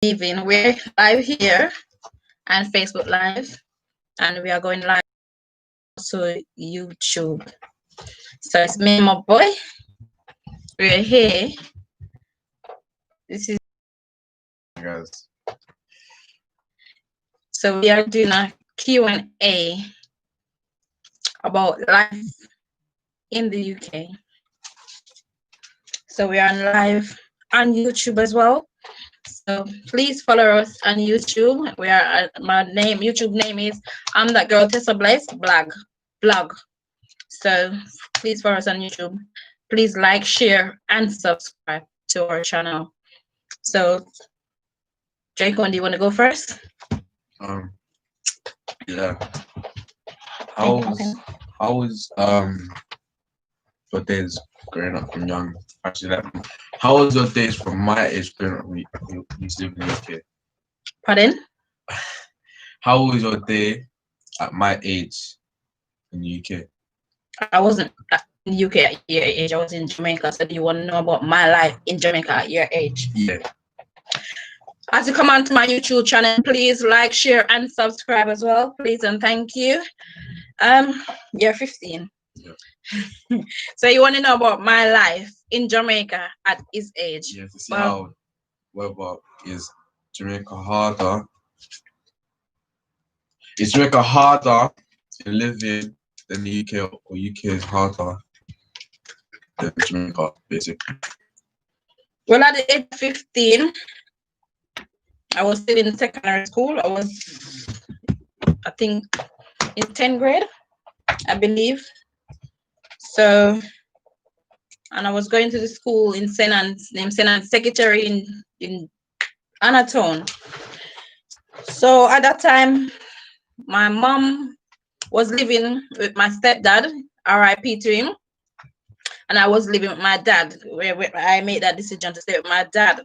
Evening. We're live here and Facebook Live, and we are going live to YouTube. So it's me and my boy. We're here. This is guys. so we are doing a Q&A about life in the UK. So we are live on YouTube as well. So please follow us on YouTube. We are my YouTube name is I'm That Girl Tessa Blaze blog. So please follow us on YouTube. Please like, share, and subscribe to our channel. So Draco, do you want to go first? Yeah. How was your days growing up from young? Actually, how was your days from my age growing up when you used to live in the UK? Pardon? How was your day at my age in the UK? I wasn't in the UK at your age. I was in Jamaica. So do you want to know about my life in Jamaica at your age? Yeah. As you come onto my YouTube channel, please like, share, and subscribe as well. Please and thank you. You're 15. Yeah. So you want to know about my life in Jamaica at his age? Yeah, to see how whether is Jamaica harder. Is Jamaica harder to live in than the UK, or UK is harder than Jamaica, basically? Well, at the age of 15, I was still in secondary school. I was, I think, in 10th grade, I believe. So, and I was going to the school in St. Anne's, named St. Anne's Secretary in Anatone. So at that time, my mom was living with my stepdad, RIP to him, and I was living with my dad, where I made that decision to stay with my dad.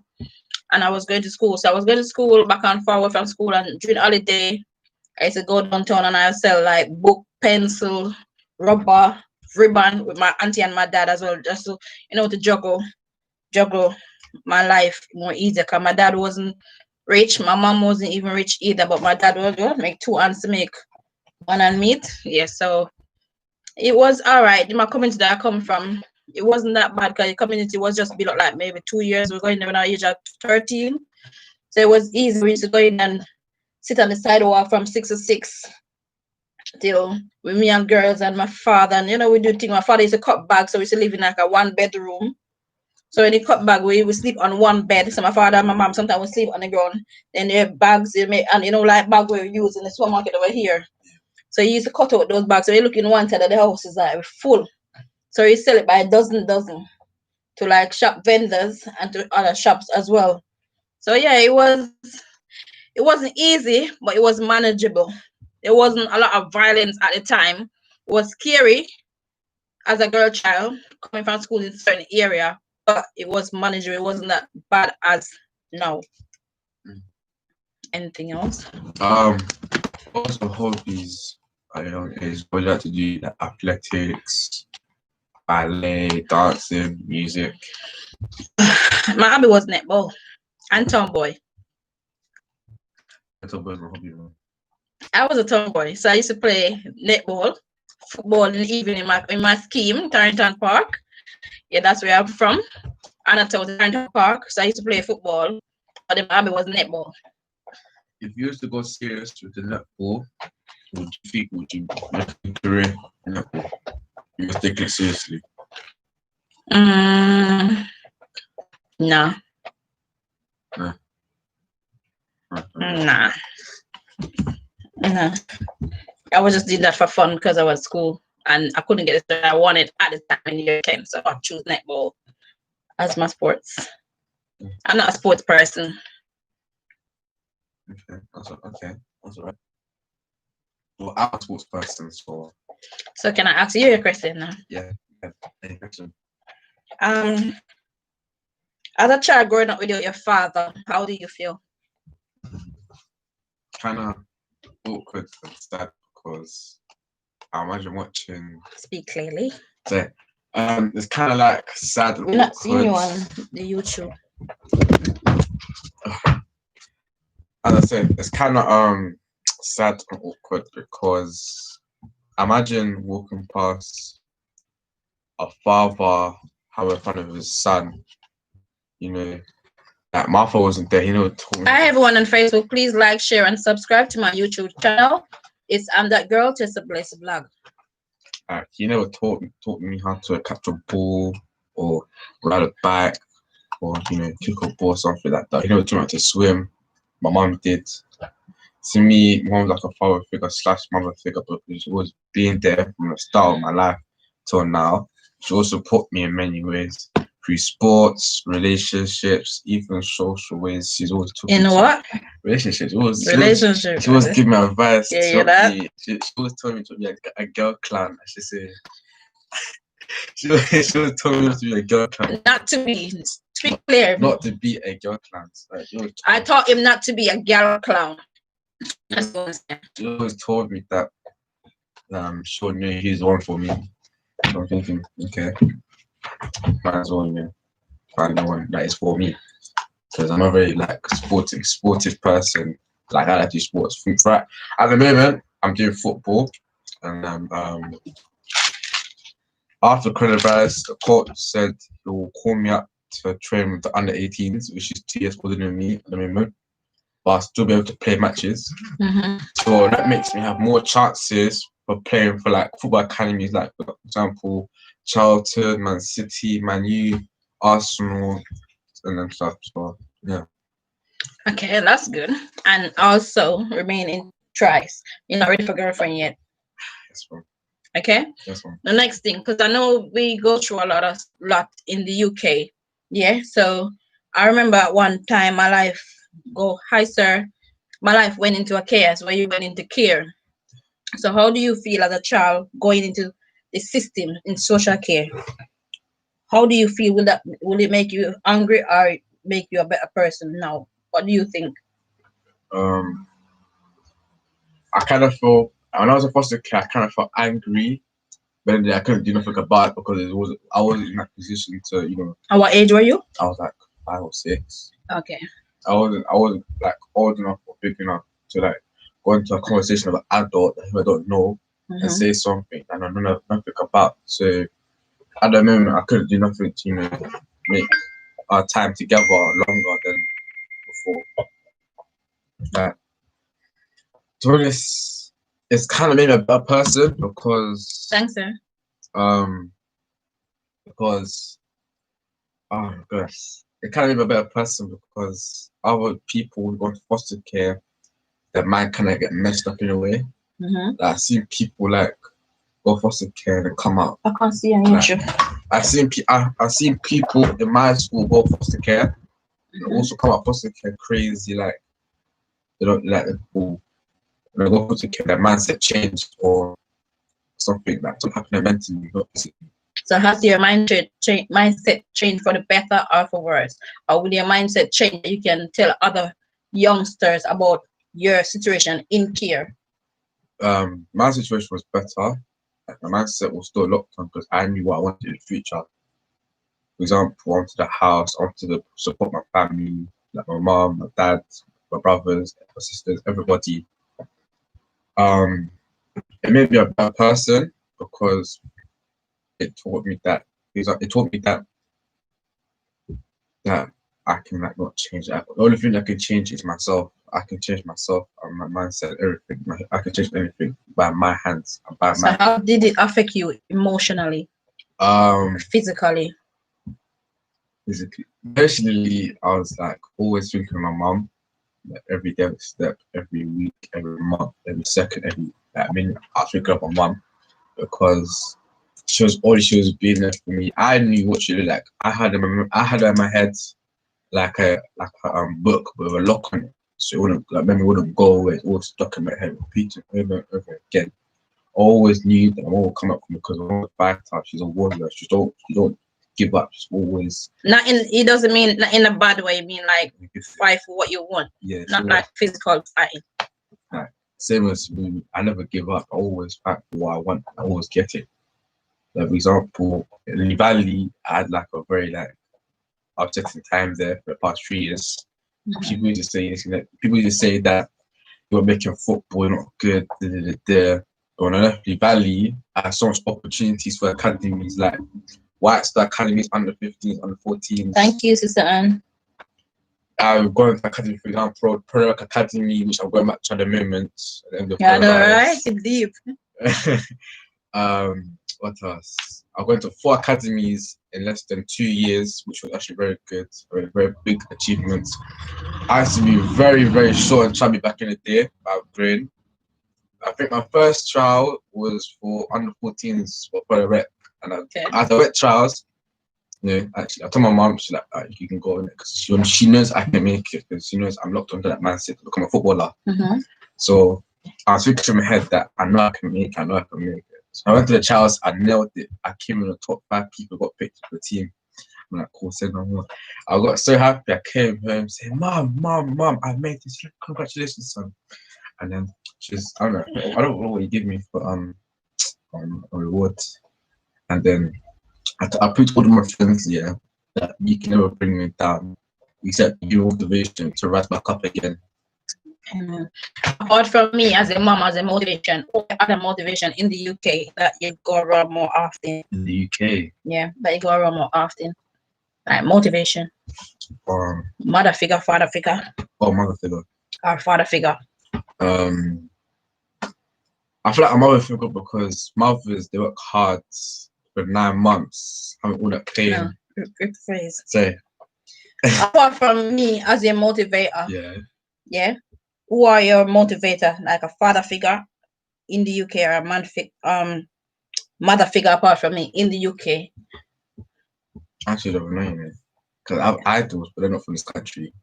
And I was going to school. So I was going to school back and forward from school, and during holiday, I used to go downtown and I would sell like book, pencil, rubber, ribbon with my auntie and my dad as well, just to, to juggle my life more easier. Because my dad wasn't rich, my mom wasn't even rich either, but my dad was make two ends to make one and meat. Yeah, so it was all right. In my community that I come from, it wasn't that bad because the community was just built up like maybe 2 years. We're going there when I was age of 13. So it was easy. We used to go in and sit on the sidewalk from 6 to 6 till with me and girls and my father. And we do things. My father used to cut bags, so we used to live in like a 1-bedroom. So when he cut bag, we would sleep on one bed. So my father and my mom sometimes would sleep on the ground. Then their bags they make, and like bag we use in the supermarket over here. So he used to cut out those bags. So you look in one side of the house is like full. So he sell it by dozen to like shop vendors and to other shops as well. So yeah, it wasn't easy, but it was manageable. There wasn't a lot of violence at the time. It was scary as a girl child coming from school in a certain area, but it was manageable. It wasn't that bad as now. Anything else? Also hobbies at a young age. What you like to do? Like athletics, ballet, dancing, music. My hobby was netball and tomboy. Tomboy is my hobby, man. I was a tomboy, so I used to play netball, football in the evening in my scheme, Tarrington Park. Yeah, that's where I'm from. Anatole, Tarrington Park. So I used to play football, but the hobby was netball. If you used to go serious with the netball, would you make a career in netball? You must take it seriously. No. Nah. I was just doing that for fun because I was at school and I couldn't get it I wanted at the time in year 10, so I choose netball as my sports. I'm not a sports person. Okay, that's all right. Well, I'm a sports person, so. So can I ask you a question now? Yeah. Any question? As a child growing up with your father, how do you feel? Kind of awkward and sad because I imagine watching. Speak clearly. So, it's kind of like sad. We're not seeing you on the YouTube. as I said, it's kind of sad and awkward because imagine walking past a father having fun with his son. You know, like Martha wasn't there. He never told me. Hi everyone on Facebook. Please like, share, and subscribe to my YouTube channel. It's I'm that girl, Tessa Bliss Vlog. He never taught me how to catch a ball or ride a bike or kick a ball or something like that. He never taught me how to swim. My mom did. To me, mom was like a father figure / mother figure, but she was being there from the start of my life till now. She also put me in many ways through sports, relationships, even social ways. She's always took In me to what? relationships. Relationships. She always give me advice. Yeah, you that? She always told me to be a girl clown. I should say. She always told me not to be a girl clown. Not to be. Speak clear. Not to be a girl clown. Like, I taught him not to be a girl clown. That's what I'm saying. She always told me that she knew he's the one for me. So I'm thinking, okay, might as well find the one that is for me. Because I'm a very sportive person. Like I like to do sports. Right at the moment, I'm doing football, and after coronavirus, the coach said he will call me up to train with the under 18s, which is 2 years older than me at the moment. But I'll still be able to play matches. Mm-hmm. So that makes me have more chances for playing for like football academies, like for example, Charlton, Man City, Man U, Arsenal, and then stuff. So yeah. Okay, that's good. And also remain in tries. You're not ready for girlfriend yet. Yes, ma'am. Okay. Yes, ma'am. The next thing, because I know we go through a lot in the UK. Yeah. So I remember at one time my life hi sir. My life went into a chaos where you went into care. So how do you feel as a child going into the system in social care? How do you feel? Will it make you angry or make you a better person now? What do you think? I kind of felt when I was a foster kid, I kind of felt angry, but then I couldn't do nothing about it because I wasn't in that position to And what age were you? I was like 5 or 6. Okay. I wasn't like old enough or big enough to like go into a conversation with an adult who I don't know and say something and I know nothing about. So at the moment, I couldn't do nothing to make our time together longer than before. Like, to be honest, it's kind of made me a better person because Thanks, sir. Because oh my gosh, it kind of made me a better person because other people who go to foster care, their mind kind of get messed up in a way. Like, I see people like go foster care and come out. I can't see any issue. I seen people in my school go foster care and also come out foster care crazy, like they don't like the people. When they go foster care, their mindset changed or something like something happened mentally. Not physically. So has your mindset change for the better or for worse? Or will your mindset change that you can tell other youngsters about your situation in care? My situation was better. Like, my mindset was still locked on because I knew what I wanted in the future. For example, I wanted a house, I wanted to support my family, like my mom, my dad, my brothers, my sisters, everybody. It made me a better person because it taught me that that I can like not change that. The only thing I can change is myself. I can change myself and my mindset, everything. I can change anything by my hands. So how did it affect you emotionally? Physically? Personally, I was like always thinking of my mom, like every day, step, every week, every month, every second, every minute. I was thinking of my mom because she was being there for me. I knew what she looked like. I had her in my head like a book with a lock on it, so it wouldn't memory wouldn't go away. It's all stuck in my head, repeating over and over again. I always knew that I'm always coming up from because I'm a fighter. She's a warrior. She don't give up. She's always not in. It doesn't mean not in a bad way. I mean like fight for what you want. Yeah, not like physical fighting. Like, same as me. I never give up. I always fight for what I want. I always get it. Like, for example, in Valley, I had like a very like upsetting time there for the past 3 years. Mhm. People used to say this, people used to say that you're making football not good. Da, da, da, da. But when I left the Valley, I had so much opportunities for academies like White Star Academies, under 15s, under 14s. Thank you, Sister Anne. I've gone to academy, for example, Pro Academy, which I'm going back to at the moment. At the end of Yeah, I know, coronavirus. right? It's deep. What else? I went to 4 academies in less than 2 years, which was actually very good, very, very big achievements. I used to be very, very short and chubby back in the day, about green. I think my first trial was for under 14s for the rep. And Okay. at the wet trials, actually, I told my mom, she's like, you can go in it because she knows I can make it because she knows I'm locked onto that mindset to become a footballer. Mm-hmm. So I was thinking in my head that I know I can make it. So I went to the trials, I nailed it. I came in the top 5 people, got picked for the team. I'm like, cool, say no more. I got so happy. I came home saying, Mom, I made this. Congratulations, son. And then I don't know what you give me for a reward. And then I put all my friends, that you can never bring me down, except your motivation to rise back up again. Apart from me as a mom, as a motivation, what other motivation in the UK that you go around more often? In the UK? Yeah, that you go around more often. Like motivation. Mother figure, father figure. Oh, mother figure. Or father figure. I feel like a mother figure because mothers, they work hard for 9 months, having all that pain. No, good phrase. Say. Apart from me as a motivator. Yeah. Who are your motivator? Like a father figure in the UK or a mother figure apart from me in the UK? Actually, don't know, because I have idols, but they're not from this country.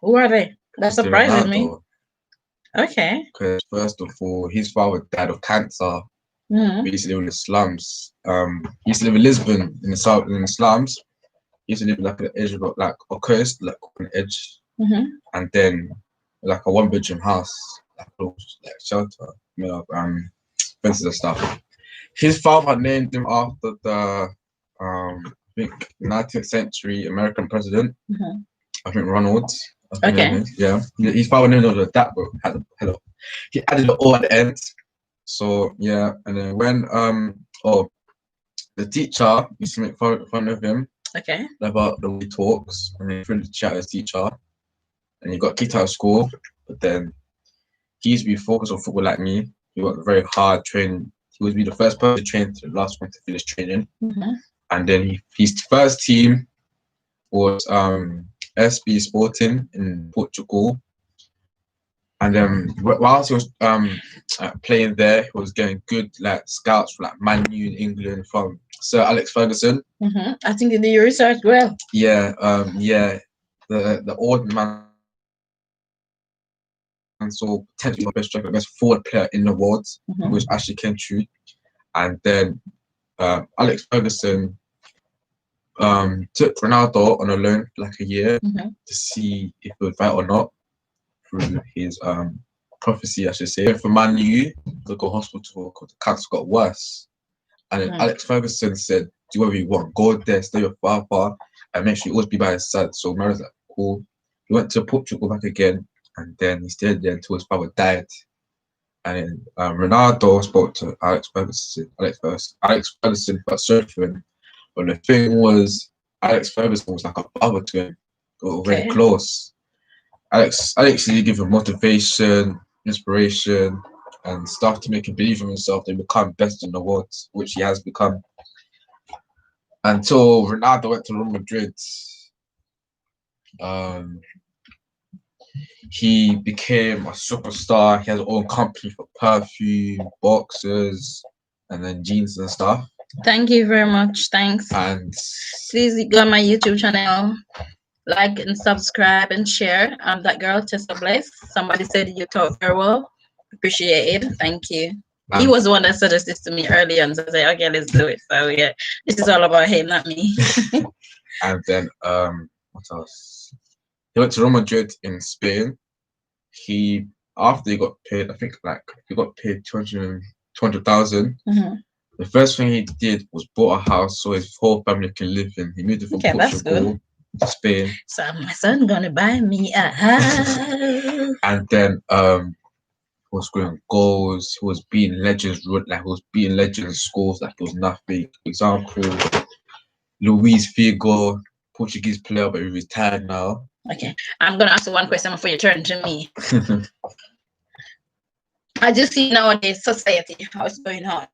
Who are they? That surprises me. Okay. Because first of all, his father died of cancer. He used to live in the slums. He used to live in Lisbon in the slums. He used to live like at the edge of like a coast, like on the edge, and then like a 1-bedroom house, like shelter, made of fences and stuff. His father named him after the I think 19th century American president. I think Ronald. Okay. Yeah. His father named him that, bro. He added it all at the end. So yeah, and then when the teacher used to make fun of him. Okay. About the way he talks, and he threw the chat at his teacher, and he got kicked out of school. But then he used to be focused on football like me. He worked very hard training. He would be the first person to train to the last one to finish training. And then his first team was SB Sporting in Portugal. And then whilst he was playing there, he was getting good like scouts from like Man U in England from Sir Alex Ferguson. I think you did your research well. Yeah, the old man saw potentially best striker, best forward player in the world, which actually came true. And then Alex Ferguson took Ronaldo on a loan for like a year to see if he would fight or not through his prophecy, I should say. For Man U to go hospital because the cancer got worse. And then Alex Ferguson said, do whatever you want, go there, stay with father, and make sure you always be by his side. So Maro's like, cool. He went to Portugal back again, and then he stayed there until his father died. And then Ronaldo spoke to Alex Ferguson. Alex Ferguson felt sorry for him. But the thing was, Alex Ferguson was like a father to him. They were very close. Alex did give him motivation, inspiration, and stuff to make him believe in himself. They become best in the world, which he has become. Until Ronaldo went to Real Madrid, he became a superstar. He has his own company for perfume, boxes, and then jeans and stuff. Thank you very much. Thanks. And please go on my YouTube channel, like and subscribe and share. That girl, Tessa Bliss. Somebody said you talk very well. Appreciate it. Thank you. He was the one that suggested this to me earlier, and so I said, okay, let's do it. So yeah, this is all about him, not me. And then what else? He went to Real Madrid in Spain. After he got paid, I think like he got paid 200,000. The first thing he did was bought a house so his whole family can live in. He moved it from Portugal Spain. So my son gonna buy me a house. And then he was scoring goals. He was beating legends. Like he was beating legends scores like it was nothing. For example, Luis Figo, Portuguese player, but he's retired now. Okay, I'm gonna ask you one question before you turn to me. I just see nowadays society how it's going on.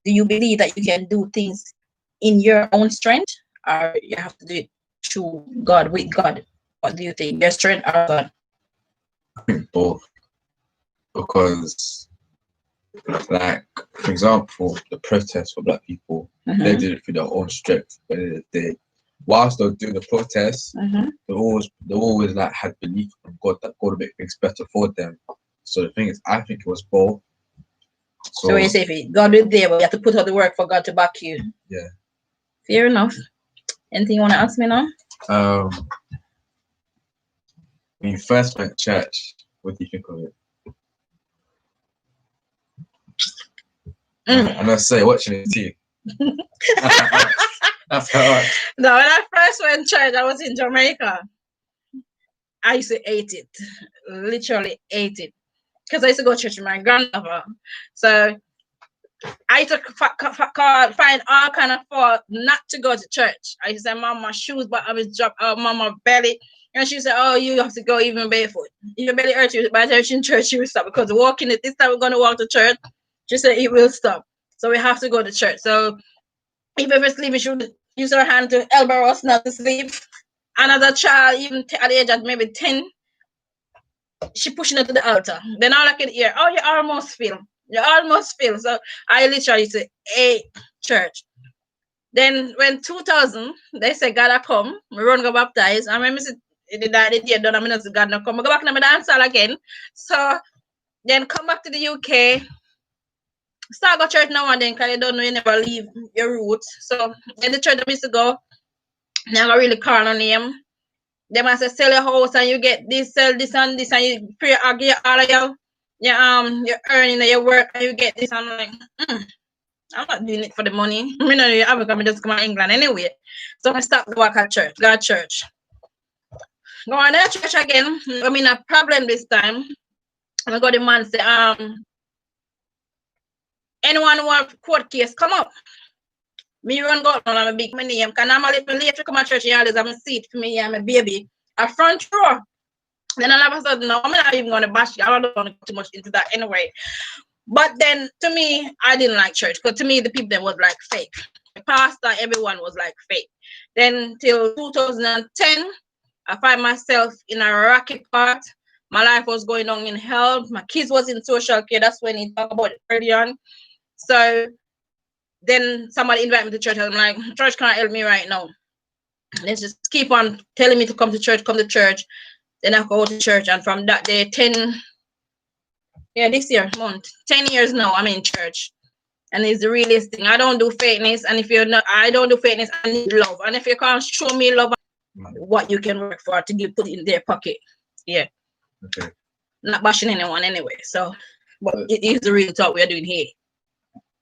Do you believe that you can do things in your own strength, or you have to do it through God, with God? What do you think? Your strength or God? I think both. Because, like, for example, the protests for Black people, they did it through their own strength. But whilst they're doing the protests, they always like had belief in God that God would make things better for them. So the thing is, I think it was both. So when you say God is there, but you have to put out the work for God to back you. Yeah. Fair enough. Anything you want to ask me now? When you first went to church, what do you think of it? And I say, watching it too. That's how No, when I first went to church, I was in Jamaica. I used to hate it. Literally hate it. Because I used to go to church with my grandmother. So I used to find all kind of fault not to go to church. I used to say, Mama, shoes, but I was drop Mama belly. And she said, oh, you have to go even barefoot. Your belly hurts you. By the time in church, you will stop. Because walking it, this time we're going to walk to church. She said, it will stop. So we have to go to church. So if ever sleep, we should use our hand to elbow us not to sleep. Another child, even at the age of maybe 10, she pushing it to the altar. Then all I could hear, oh, you almost feel. You almost feel. So I literally say, hey, church. Then when 2000, they say, God, I come. We run go baptize. I remember the day done. I mean, God, no come. I go back to my dance hall again. So then come back to the UK. Start go church now and then because you don't know, you never leave your roots. So then the church I used to go, never really call on name. They must say sell your house and you get this, sell this and this, and you pray argue all of your earning and your work and you get this. I'm like, I'm not doing it for the money. I mean, I'm just come to England anyway. So I start to work at church, go to church. Go on to church again. I mean, a problem this time. I got the man say, anyone who want court case, come up. Me run go on, I'm a big my name. Because I'm a little late to come to church, and always have a seat for me and my baby. A front row. Then all of a sudden, no, I'm not even going to bash you. I don't want to go too much into that anyway. But then, to me, I didn't like church. Because to me, the people then was like fake. The pastor, everyone was like fake. Then, till 2010, I find myself in a rocky part. My life was going on in hell. My kids was in social care. That's when he talked about it early on. So then somebody invited me to church. I'm like, church can't help me right now. Let's just keep on telling me to come to church, come to church. Then I go to church. And from that day, this year, 10 years now, I'm in church. And it's the realest thing. I don't do fakeness. And if you're not, I don't do fakeness, I need love. And if you can't show me love, what you can work for to get put in their pocket. Yeah. Okay. Not bashing anyone anyway. So, but it is the real talk we're doing here.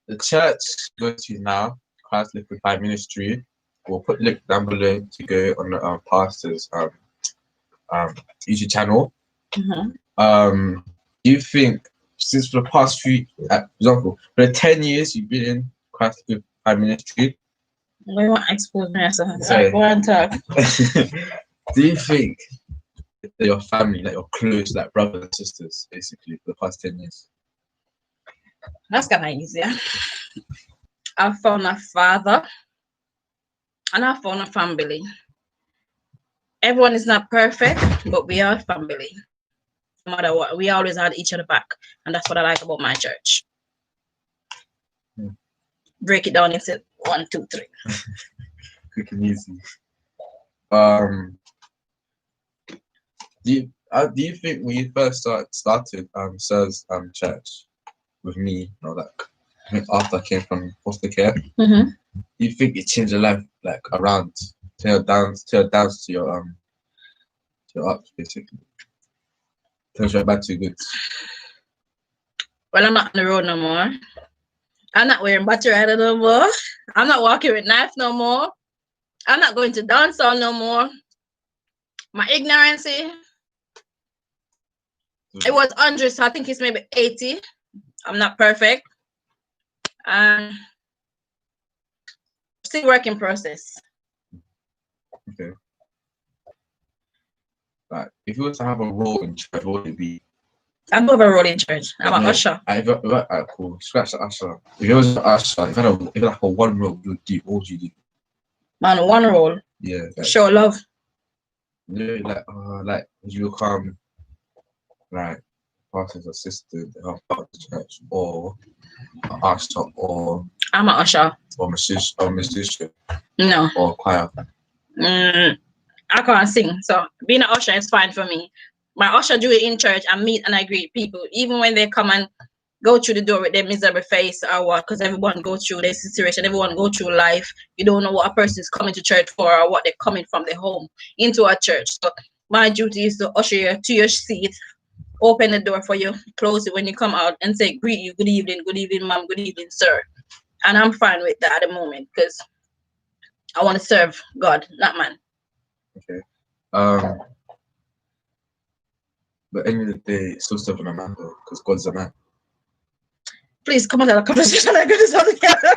The church go to now, Christ Liquefied Ministry. We'll put link down below to go on the pastor's YouTube channel. Do you think since for the past for example, for the 10 years you've been in Christ Liquefied Ministry? We want to expose myself. Go and talk. Do you think that your family, like your close, like brothers and sisters, basically, for the past 10 years? That's kind of easier. I found a father and I found a family. Everyone is not perfect, but we are family. No matter what, we always had each other back. And that's what I like about my church. Break it down into 1, 2, 3. Quick and easy. Do you think when you first started Sir's church with me, like I think after I came from foster care, do you think it changed your life like around tail down to your ups basically? Turns you back to good. Well, I'm not on the road no more. I'm not wearing battery rider no more. I'm not walking with knife no more. I'm not going to dance hall no more. My ignorance, it was 100, so I think it's maybe 80. I'm not perfect. Still work in process. Okay. Like, if you were to have a role in church, what would it be? I don't have a role in church. I'm an usher. Cool. Scratch the usher. If it was an usher, if you like a one role you would do, what would you do? Man, one role. Yeah. Like, show love. Yeah, like would you become like pastor's assistant to help out the church, or an usher, or I'm an usher. or musician, No. or choir? I can't sing, so being an usher is fine for me. My usher do it in church and meet and I greet people, even when they come and go through the door with their miserable face or what, because everyone go through their situation, everyone go through life. You don't know what a person is coming to church for or what they're coming from their home into a church. So my duty is to usher you to your seat, open the door for you, close it when you come out, and say, greet you, good evening, ma'am, good evening, sir. And I'm fine with that at the moment because I want to serve God, not man. Okay. But at the end of the day, it's still serving a man though, because God's a man. Please come on to the conversation like this all together.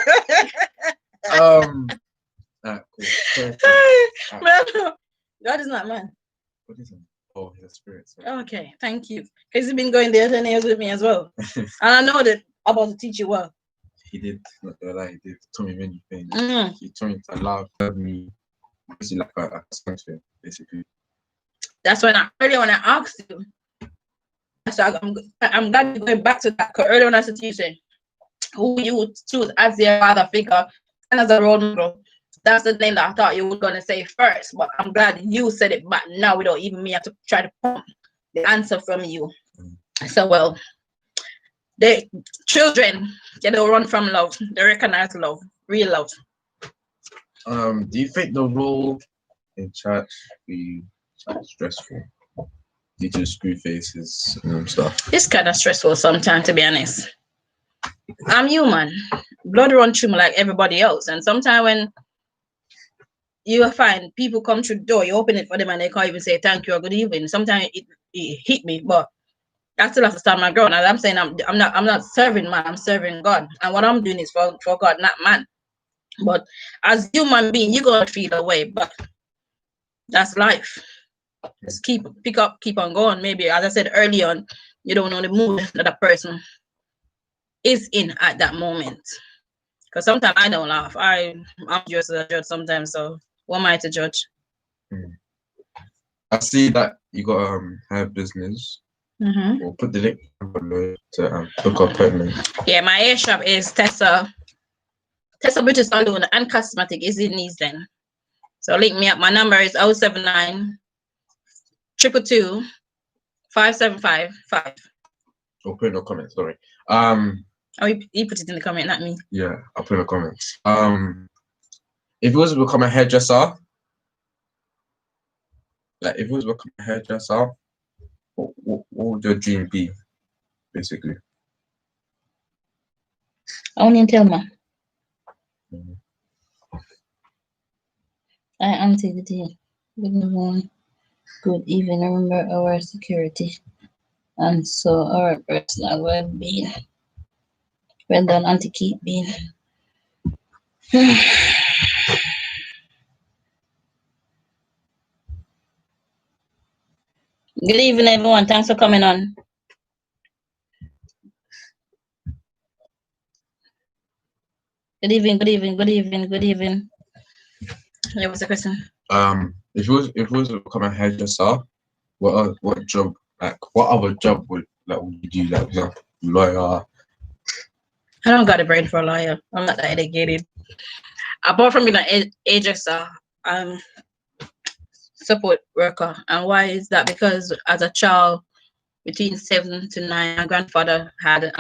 Cool. Man, God is not man. What is it? Oh, he's a spirit. Sorry. Okay, thank you. Because he's been going there 10 years with me as well. And I know that I'm about to teach you well. He did, not gonna lie, he did. He told me many things. He told me to love me. Basically, like a sanction, basically. That's when earlier when I asked you. So I'm glad you're going back to that. Because earlier when I said to you, say, who you would choose as your father figure and as a role model. That's the name that I thought you were going to say first. But I'm glad you said it back now without even me have to try to pump the answer from you. So, well, the children, they don't run from love. They recognize love, real love. Do you think the role in church be stressful due to screw faces and stuff? It's kind of stressful sometimes, to be honest. I'm human. Blood runs through me like everybody else. And sometimes when you find people come through the door, you open it for them and they can't even say thank you or good evening. Sometimes it hit me, but I still have to stand my ground. And I'm saying I'm not serving man, I'm serving God. And what I'm doing is for God, not man. But as human being, you're gonna feel away, but that's life. Just keep on going. Maybe as I said early on, you don't know the mood that a person is in at that moment. Because sometimes I don't laugh. I'm just a judge sometimes, so what am I to judge? I see that you got hair business. We'll put the link below to book our appointment. Yeah, my hair shop is Tessa Beauty Salon and Cosmetic is in East End. So link me up. My number is 079 222 5755. I'll put in the comments, sorry. Oh, you put it in the comment, not me. Yeah, I'll put in the comments. If you was to become a hairdresser, what would your dream be, basically? Only tell me. I answer the day. Good morning. Good evening. Remember our security and so our personal well-being. Well done, Auntie Keith Bean. Good evening, everyone. Thanks for coming on. Good evening. Yeah, what's the question? If you was to become a hairdresser, what other job would you do? Like, for example, lawyer? I don't got a brain for a lawyer. I'm not that educated. Apart from being an hairdresser, support worker. And why is that? Because as a child, between 7 to 9, my grandfather had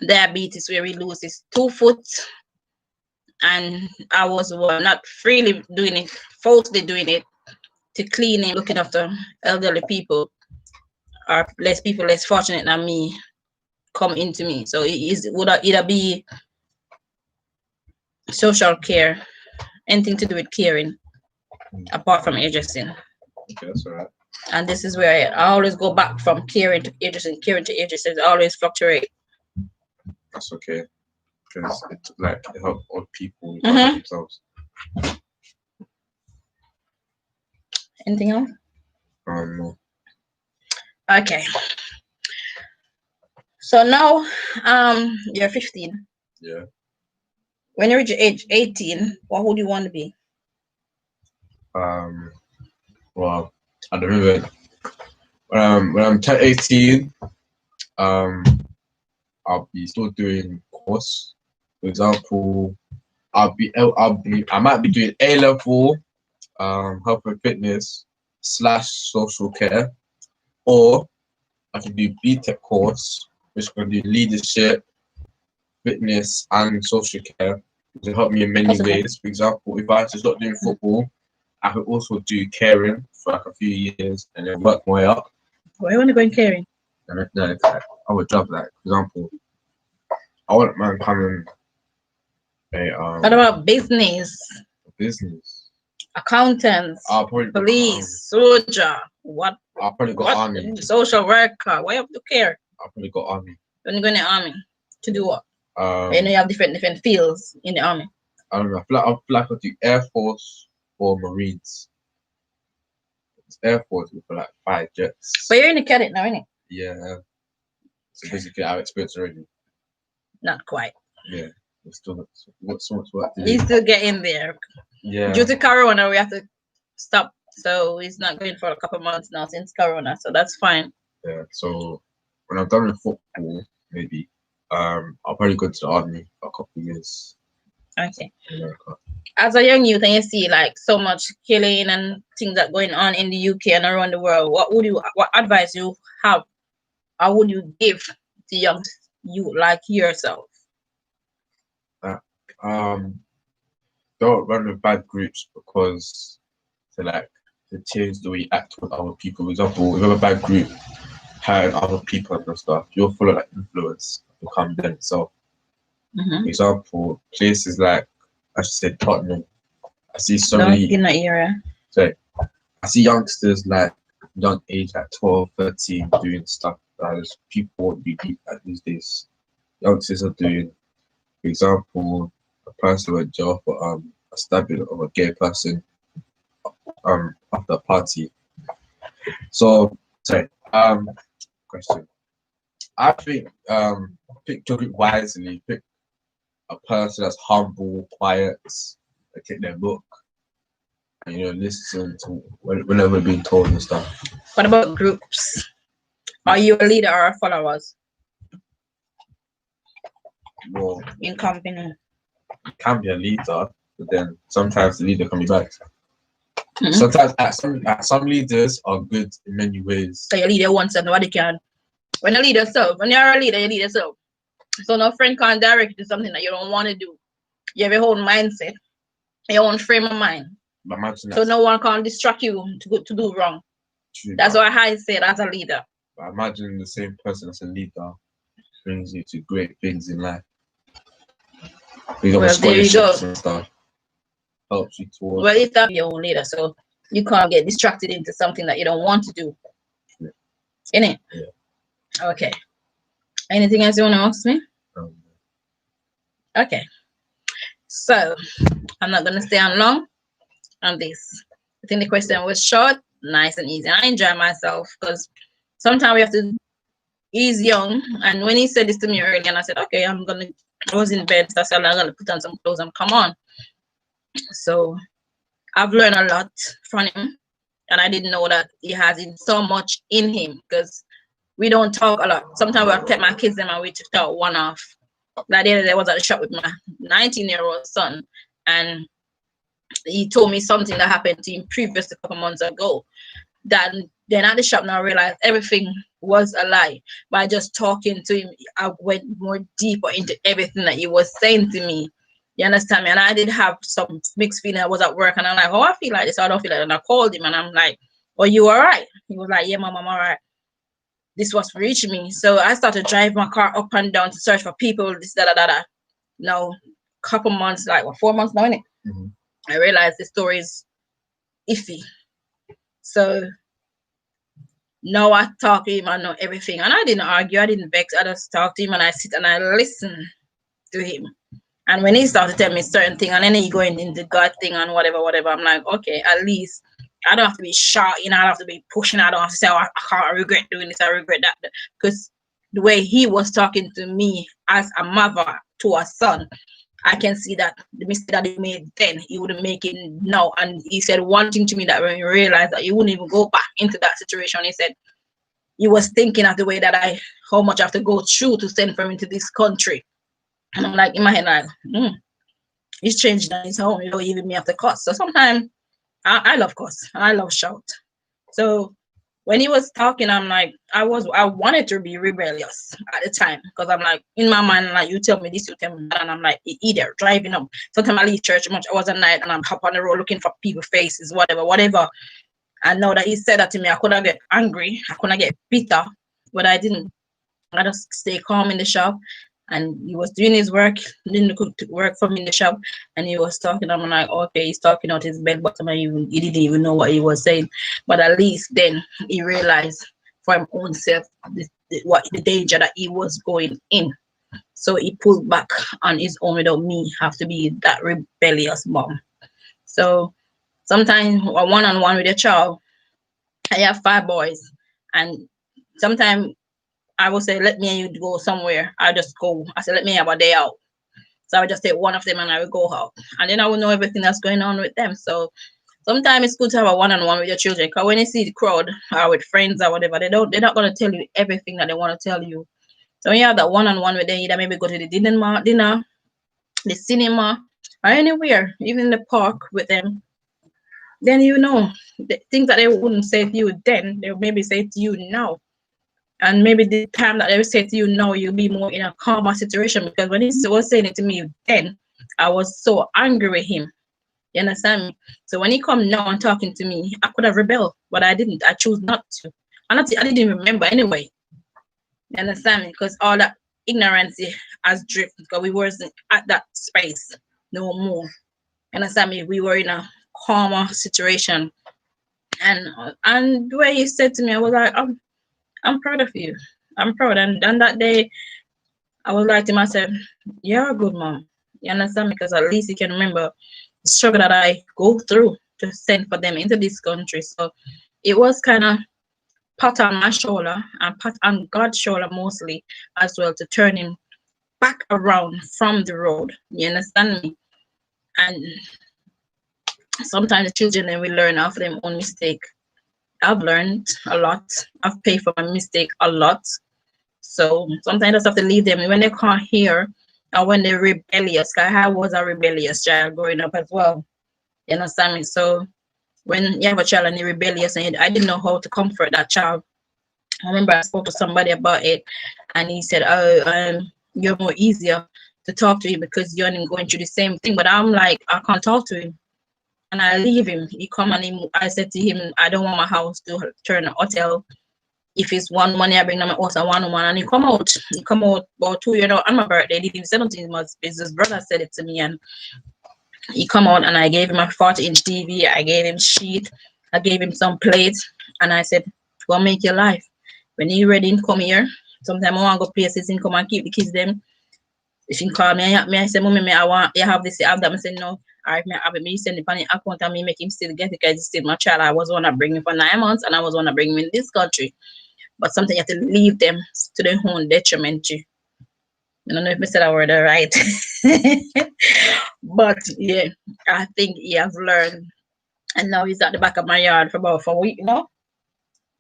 diabetes where he lost his 2 foot. And I was not freely doing it, falsely doing it to clean and looking after elderly people or less fortunate than me come into me. So it would either be social care, anything to do with caring, apart from hairdressing. Okay, that's all right. And this is where I always go back from caring to ages and caring to ages. It always fluctuate. That's okay. Because it helps old people Mhm. themselves. Anything else? No. Okay. So now, you're 15. Yeah. When you reach age 18, what would you want to be? Well, at the moment, when I'm 18, um, I'll be still doing course. For example, I might be doing A level, health and fitness / social care, or I can do BTEC course, which can do leadership, fitness, and social care to help me in many That's okay. ways. For example, if I was to stop doing football, I could also do caring for like a few years and then work my way up. Where you want to go in caring? And then like, I would job like, for example, I want man coming a What about business, business. accountants, I'll probably police, soldier? What? I'll probably go What? army. Social worker? Why you have to care? I'll probably go army. When you go in the army to do what? Um, You know, you have different fields in the army. I don't know. I feel like I'll do Air Force or Marines. It's Air Force for like 5 jets. But you're in the cadet now, innit? Yeah. So basically, I have experience already. Not quite. Yeah. There's still so much work to He's do. still getting there. Yeah. Due to Corona, we have to stop. So he's not going for a couple months now since Corona. So that's fine. Yeah. So when I'm done with football, maybe, I'll probably go to the army for a couple of years Okay. in America. As a young youth, and you see like so much killing and things that going on in the UK and around the world, what advice you have? How would you give to young you like yourself? Don't run with bad groups because they change the way you act with other people. For example, if you have a bad group, hiring other people and stuff, you'll follow that influence, become them. So, for example, places like I should say Tottenham, I see so No, many. in that era. So I see youngsters like young age, like 12, 13, doing stuff that people won't be deep at these days. Youngsters are doing, for example, a person went jail for a stabbing of a gay person after a party. So sorry, question. I think pick your group wisely, pick a person that's humble, quiet, and take their book and listen to whenever being told and stuff. What about groups? Are you a leader or a followers Well, in company? you can be a leader, but then sometimes the leader can be bad. Sometimes some leaders are good in many ways. So your leader wants and nobody can. When you lead yourself, when you're a leader, you lead yourself. So no friend can't direct you to something that you don't want to do. You have your own mindset, your own frame of mind. So no one can distract you to do wrong. True, that's why I said as a leader. But imagine the same person as a leader brings you to great things in life. Well, there you go. And stuff. Helps you towards. Well, it's not your own leader, so you can't get distracted into something that you don't want to do. Yeah. Innit? Yeah. Okay. Anything else you want to ask me? Okay. So I'm not gonna stay on long on this. I think the question was short, nice and easy. And I enjoy myself because sometimes we have to ease young. And when he said this to me earlier, and I said, okay, I was in bed, so I said I'm gonna put on some clothes and come on. So I've learned a lot from him, and I didn't know that he has so much in him because we don't talk a lot. Sometimes I'll take my kids and we just talk one off. Like the other day I was at the shop with my 19-year-old son, and he told me something that happened to him previous a couple months ago. That then at the shop now I realized everything was a lie. By just talking to him, I went more deeper into everything that he was saying to me. You understand me? And I did have some mixed feeling. I was at work and I'm like, oh, I feel like this. I don't feel like that. And I called him and I'm like, oh, you all right? He was like, yeah, mom, I'm all right. This was reaching me. So I started driving my car up and down to search for people, this, da. Now, couple months, like 4 months now, innit? I realized the story is iffy. So now I talk to him, I know everything. And I didn't argue, I didn't vex, I just talk to him and I sit and I listen to him. And when he started to tell me certain thing, and then he going into God thing and whatever, I'm like, okay, at least I don't have to be shouting, I don't have to be pushing, I don't have to say, oh, I can't regret doing this, I regret that. Because the way he was talking to me as a mother to a son, I can see that the mistake that he made then, he wouldn't make it now. And he said one thing to me that when he realized that he wouldn't even go back into that situation, he said, he was thinking of the way that how much I have to go through to send for him into this country. And I'm like, in my head, like, he's changing on his own, even me have to cuss. So sometimes I love cuss and I love shout. So when he was talking, I'm like, I wanted to be rebellious at the time because I'm like, in my mind, like, you tell me this, you tell me that, and I'm like, either driving up. Sometimes I leave church much hours at night and I'm hop on the road looking for people's faces, whatever. And now that he said that to me, I couldn't get angry, I couldn't get bitter, but I didn't. I just stay calm in the shop. And he was doing his work, doing the work for me in the shop, and he was talking. I'm like, okay, he's talking out his bed, but he didn't even know what he was saying. But at least then he realized for his own self the danger that he was going in. So he pulled back on his own without me have to be that rebellious mom. So sometimes a one-on-one with a child, I have 5 boys, and sometimes I will say, let me and you go somewhere. I just go. I said, let me have a day out. So I would just take one of them and I will go out. And then I will know everything that's going on with them. So sometimes it's good to have a one-on-one with your children. Because when you see the crowd or with friends or whatever, they're not going to tell you everything that they want to tell you. So when you have that one-on-one with them, either maybe go to the dinner, the cinema, or anywhere, even in the park with them, then you know the things that they wouldn't say to you then, they'll maybe say to you now. And maybe the time that they will say to you now, you'll be more in a calmer situation. Because when he was saying it to me then, I was so angry with him. You understand me? So when he come now and talking to me, I could have rebelled, but I didn't. I chose not to. I didn't even remember anyway. You understand me? Because all that ignorance has drift because we wasn't at that space no more. You understand me? We were in a calmer situation. And the way he said to me, I was like, I'm proud of you. I'm proud. And that day, I was like to myself, you're a good mom. You understand? Because at least you can remember the struggle that I go through to send for them into this country. So it was kind of pat on my shoulder and pat on God's shoulder mostly as well to turn him back around from the road. You understand me? And sometimes the children then will learn off their own mistake. I've learned a lot. I've paid for my mistake a lot. So sometimes I just have to leave them when they can't hear or when they're rebellious. I was a rebellious child growing up as well. You understand me? So when you have a child and they're rebellious, and I didn't know how to comfort that child. I remember I spoke to somebody about it, and he said, "Oh, you're more easier to talk to him because you're going through the same thing." But I'm like, I can't talk to him, and I leave him. He come and I said to him, "I don't want my house to turn a hotel. If it's one money, I bring them a house and one, and he come out. He come out about 2 years on my birthday. He didn't say nothing. His brother said it to me, and he come out and I gave him a 40-inch TV. I gave him sheet. I gave him some plates, and I said, "Go make your life. When you ready, come here. Sometimes I want to go places and come and keep the kids them. If you call me, I say, Mommy, I want you have this, you have that." I say, "No. All right, I have it. Me send it on the account and me make him still get it because he's still my child. I was one to bring him for 9 months, and I was one to bring him in this country. But something you have to leave them to their own detriment. I don't know if I said that word right." But yeah, I think he has learned. And now he's at the back of my yard for about 4 weeks,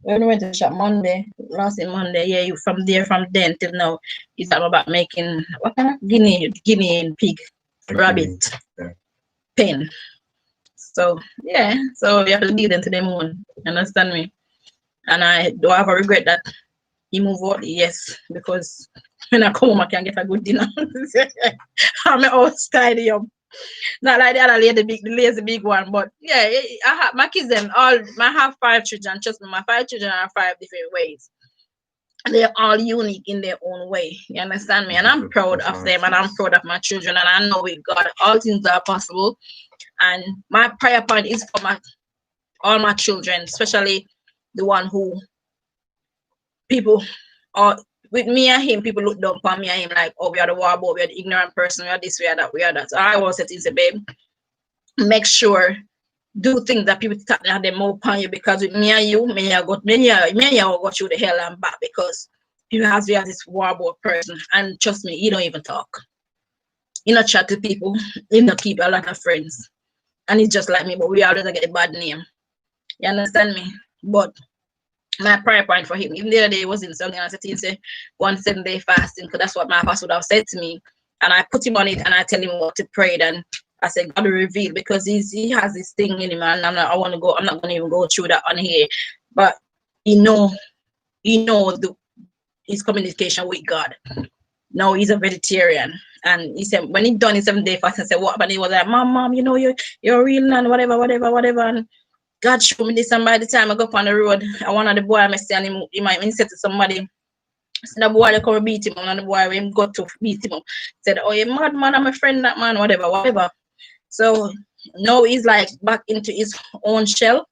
When we went to shop last Monday, yeah, from then till now, he's at my back making what kind of guinea and pig, rabbit, pen. So yeah, so you have to leave them to them own. Understand me? And I do have a regret that he moved out, yes, because when I come home, I can get a good dinner. I'm all tidy up. Not like the other lady, the lazy big one, but yeah, I have my kids. I have 5 children. Trust me, my 5 children are 5 different ways. They're all unique in their own way. You understand me? And I'm proud of them, and I'm proud of my children. And I know with God, all things are possible. And my prayer point is for all my children, especially the one who people are with me and him, people look down upon me and him like, oh, we are the war boy, we are the ignorant person, we are this, we are that, we are that. So I always say, babe, make sure do things that people start to have them more upon you, because with me and you, me and you will go through the hell and back, because you have this war boy person, and trust me, he don't even talk. He not chat to people, he not keep a lot of friends. And it's just like me, but we always get a bad name. You understand me? But my prayer point for him, even the other day, was in something, I said, he said 1 7-day fasting, because that's what my pastor would have said to me. And I put him on it and I tell him what to pray. And I said, God will reveal, because he has this thing in him, and I'm not going to even go through that on here. But he know his communication with God. Now he's a vegetarian. And he said, when he done his 7-day fast, I said, what? But he was like, mom, you know, you're real man, whatever. And God showed me this, and by the time I go up on the road, I one of the boy I see, and he might said to somebody, so the boy they come beat him, and the boy when got to beat him up, said, oh, you mad man, I'm a friend, that man, whatever. So now he's like back into his own shell.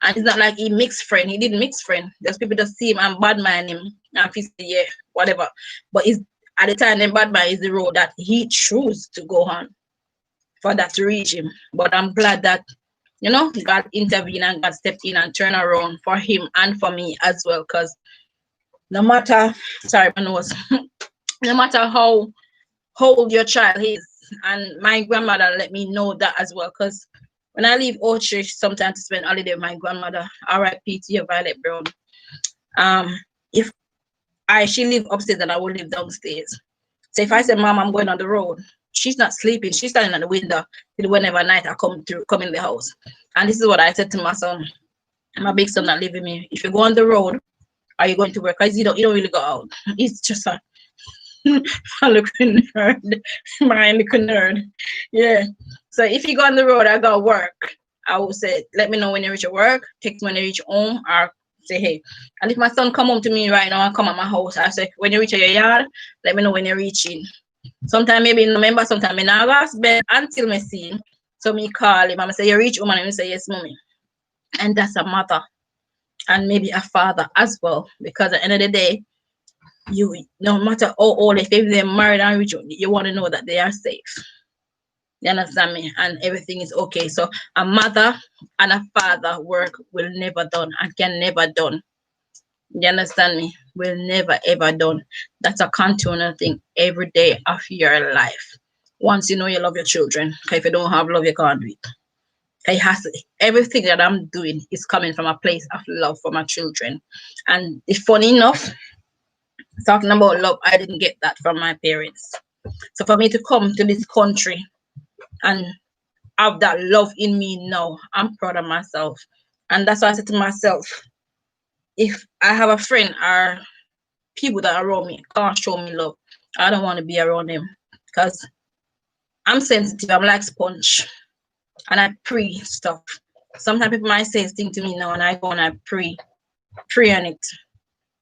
And it's not like he mixed friend. He didn't mix friend. Just people just see him and bad mind him. And he say, yeah, whatever. But it's, at the time, then bad mind is the road that he chose to go on for that to reach him. But I'm glad that, you know, God intervened and God stepped in and turned around for him and for me as well. Because no matter, sorry, my nose, no matter how old your child is, and my grandmother let me know that as well. Because when I leave Orchard sometimes to spend holiday with my grandmother, R.I.P. to Violet Brown. If she live upstairs and I will live downstairs. So if I say, Mom, I'm going on the road, she's not sleeping. She's standing at the window till whenever night I come in the house. And this is what I said to my son, my big son that live with me. If you go on the road, are you going to work? Because you don't really go out. It's just a little nerd. My little nerd. Yeah. So if you go on the road, I go work. I will say, let me know when you reach your work, text me when you reach home, or say, hey. And if my son come home to me right now and come at my house, I say, when you reach your yard, let me know when you're reaching. Sometimes maybe in November, sometimes I never ask bed until I see him. So me call him, I say, you reach home, and he say, yes, mommy. And that's a mother. And maybe a father as well. Because at the end of the day, you, no matter how old, if they're married and rich, you want to know that they are safe. You understand me? And everything is okay. So a mother and a father work will never done and can never done. You understand me? Will never ever done. That's a continual thing every day of your life. Once you know you love your children, if you don't have love, you can't do it. It has to, everything that I'm doing is coming from a place of love for my children. And it's funny enough, talking about love, I didn't get that from my parents. So for me to come to this country and have that love in me now, I'm proud of myself. And that's why I said to myself, if I have a friend or people that are around me can't show me love, I don't want to be around them, because I'm sensitive. I'm like sponge, and I pray stuff. Sometimes people might say things to me now, and I go and I pray on it.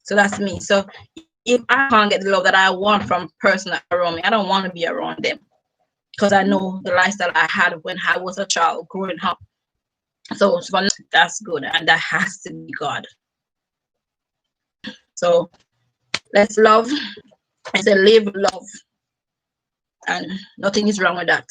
So that's me. So if I can't get the love that I want from person around me, I don't want to be around them, because I know the lifestyle I had when I was a child growing up. So that's good, and that has to be God. So let's love. I say live love, and nothing is wrong with that.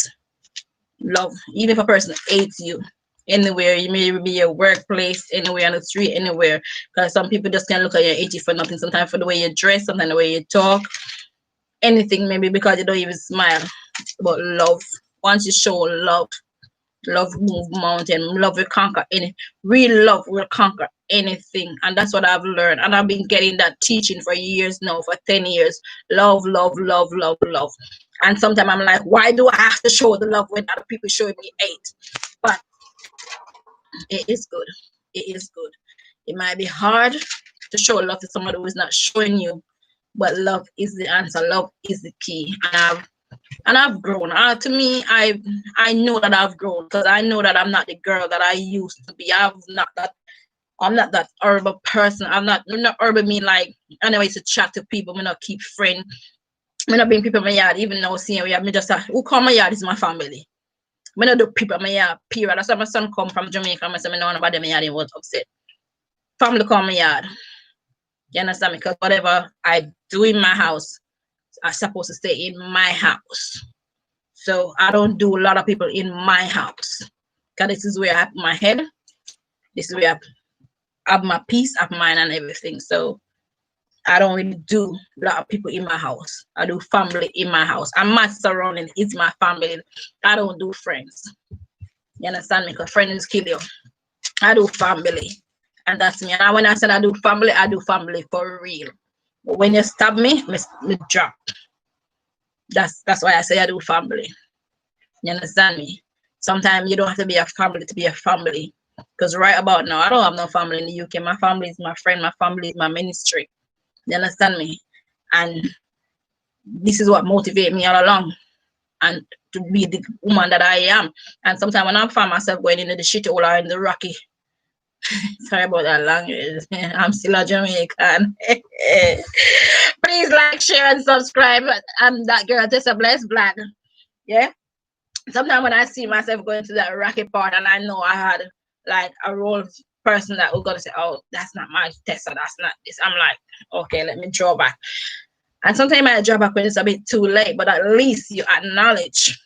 Love, even if a person hates you, anywhere, you may be your workplace, anywhere on the street, anywhere, because some people just can't look at you and hate you for nothing. Sometimes for the way you dress, sometimes the way you talk, anything, maybe because you don't even smile. But love, once you show love move mountain, love will conquer any, real love will conquer anything. And that's what I've learned, and I've been getting that teaching for years now, for 10 years. Love. And sometimes I'm like, why do I have to show the love when other people show me hate? But it is good. It might be hard to show love to somebody who is not showing you, but love is the answer. Love is the key. And I've grown. To me, I know that I've grown, because I know that I'm not the girl that I used to be. I'm not that horrible person. I'm not horrible mean like anyways to chat to people, me not keep friends. Me not bring people in my yard, even though seeing we have me just who call my yard is my family. I don't do people in my yard, period. That's why my son come from Jamaica. I said, I know nobody in my yard, he was upset. Family come in my yard. You understand me? Because whatever I do in my house, I'm supposed to stay in my house. So I don't do a lot of people in my house. Because this is where I have my head. This is where I have my peace of mind and everything. So I don't really do a lot of people in my house. I do family in my house. And my surrounding is my family. I don't do friends. You understand me? Because friends kill you. I do family. And that's me. And when I said I do family for real. But when you stab me, me drop. That's why I say I do family. You understand me? Sometimes you don't have to be a family to be a family. Because right about now, I don't have no family in the UK. My family is my friend. My family is my ministry. You understand me? And this is what motivates me all along. And to be the woman that I am. And sometimes when I find myself going into the shithole or in the rocky, sorry about that language, I'm still a Jamaican. Please like, share, and subscribe. I'm that girl, Tessa Bless Black. Yeah? Sometimes when I see myself going to that rocky part and I know I had like a role person that was going to say, oh, that's not my Tessa, that's not this. I'm like, okay, let me draw back. And sometimes I draw back when it's a bit too late, but at least you acknowledge.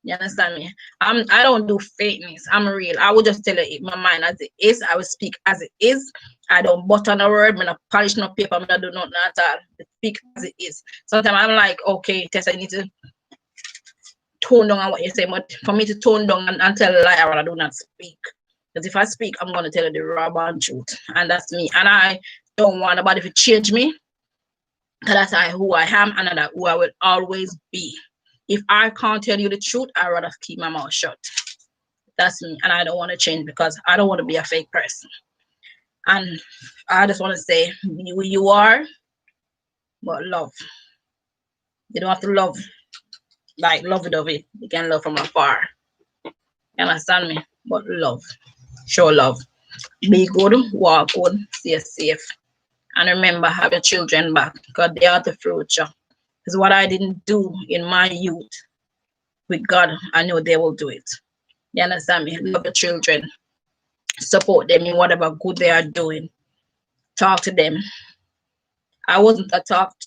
You understand me? I don't do fakeness. I'm real. I will just tell it my mind as it is. I will speak as it is. I don't butter no word. I'm not polish no paper. I'm not do nothing at all. I speak as it is. Sometimes I'm like, okay, Tessa, you need to tone down on what you say. But for me to tone down and tell a lie, I do not speak. Because if I speak, I'm going to tell you the raw and truth. And that's me. And I don't want nobody to change me. Because that's who I am and that's who I will always be. If I can't tell you the truth, I'd rather keep my mouth shut. That's me. And I don't want to change because I don't want to be a fake person. And I just want to say, who you are, but love. You don't have to love, like love it of it. You can love from afar. You understand me? But love. Show love. Be good, walk good, stay safe. And remember, have your children back because they are the future. Because what I didn't do in my youth, with God, I know they will do it. You understand me? Love your children. Support them in whatever good they are doing. Talk to them. I wasn't a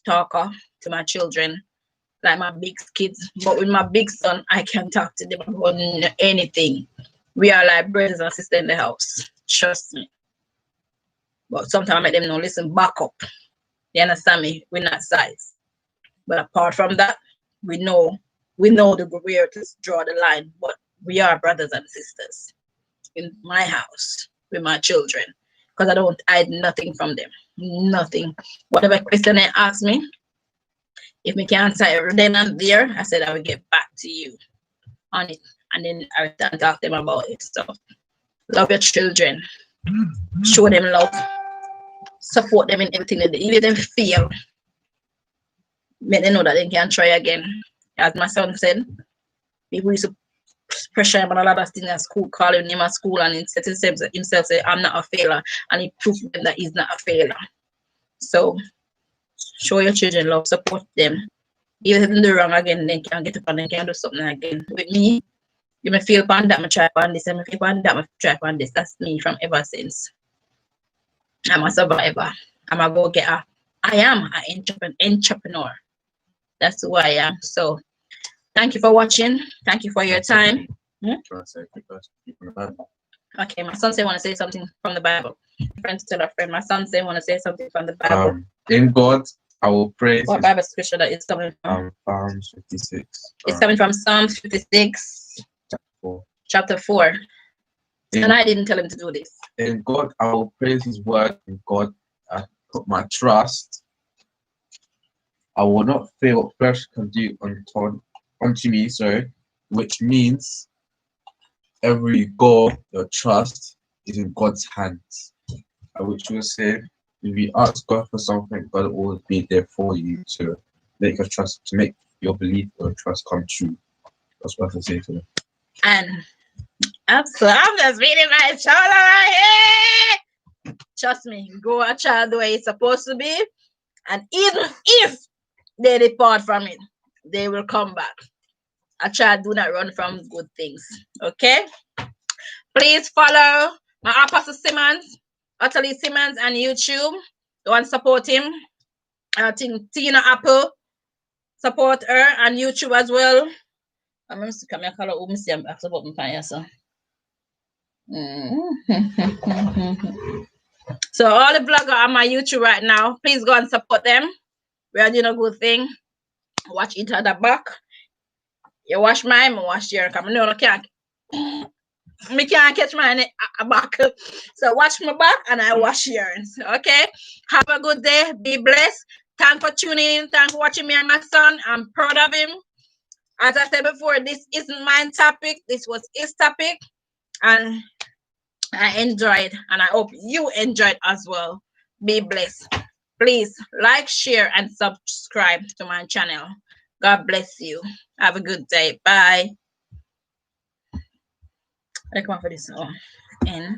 talker to my children, like my big kids. But with my big son, I can talk to them about anything. We are like brothers and sisters in the house. Trust me. But sometimes I make them know, listen, back up. You understand me? We're not size. But apart from that, we know the where to draw the line. But we are brothers and sisters in my house with my children. Because I don't hide nothing from them. Nothing. Whatever question they ask me, if me can't answer it then and there, I said I will get back to you on it. And then I will talk to them about it. So love your children. Show them love. Support them in everything they do. Even if they fail, make them know that they can try again. As my son said, people used to pressure him on a lot of things at school, calling him at school, and he said himself say, I'm not a failure. And he proved them that he's not a failure. So show your children love, support them. Even if they do wrong again, they can get up and they can do something again. With me, you may feel upon that, I try upon this, I may feel upon that, I try upon this. That's me from ever since. I'm a survivor. I'm a go-getter. I am an entrepreneur. That's who I am. So thank you for watching. Thank you for your time. Okay, my son say want to say something from the Bible. Friends tell a friend. My son say want to say something from the Bible. In God, I will praise. What Bible scripture that is coming from? Psalms 56. It's coming from Psalms 56, chapter 4. And I didn't tell him to do this. In God, I will praise His word. In God, I put my trust. I will not fear what flesh can do unto me, which means every goal, your trust is in God's hands. Which will say, if you ask God for something, God will always be there for you to make your belief or trust come true. That's what I can say to them. And I'm just reading my shoulder right here. Trust me, go a child the way it's supposed to be. And even if they depart from it, they will come back. I try to do not run from good things. Okay. Please follow my Apostle Simmons, Utterly Simmons, on YouTube. Go and support him. I think Tina Apple, support her on YouTube as well. I'm going to come here, color I'm support my so. So all the bloggers on my YouTube right now, please go and support them. We are doing a good thing. Watch it at the back. You watch mine, I watch your camera. No, I can't. Me can't catch mine back. So watch my back and I watch yours. Okay. Have a good day. Be blessed. Thanks for tuning in. Thanks for watching me and my son. I'm proud of him. As I said before, this isn't my topic. This was his topic. And I enjoyed. And I hope you enjoyed as well. Be blessed. Please like, share, and subscribe to my channel. God bless you. Have a good day. Bye. I come for this. Oh, and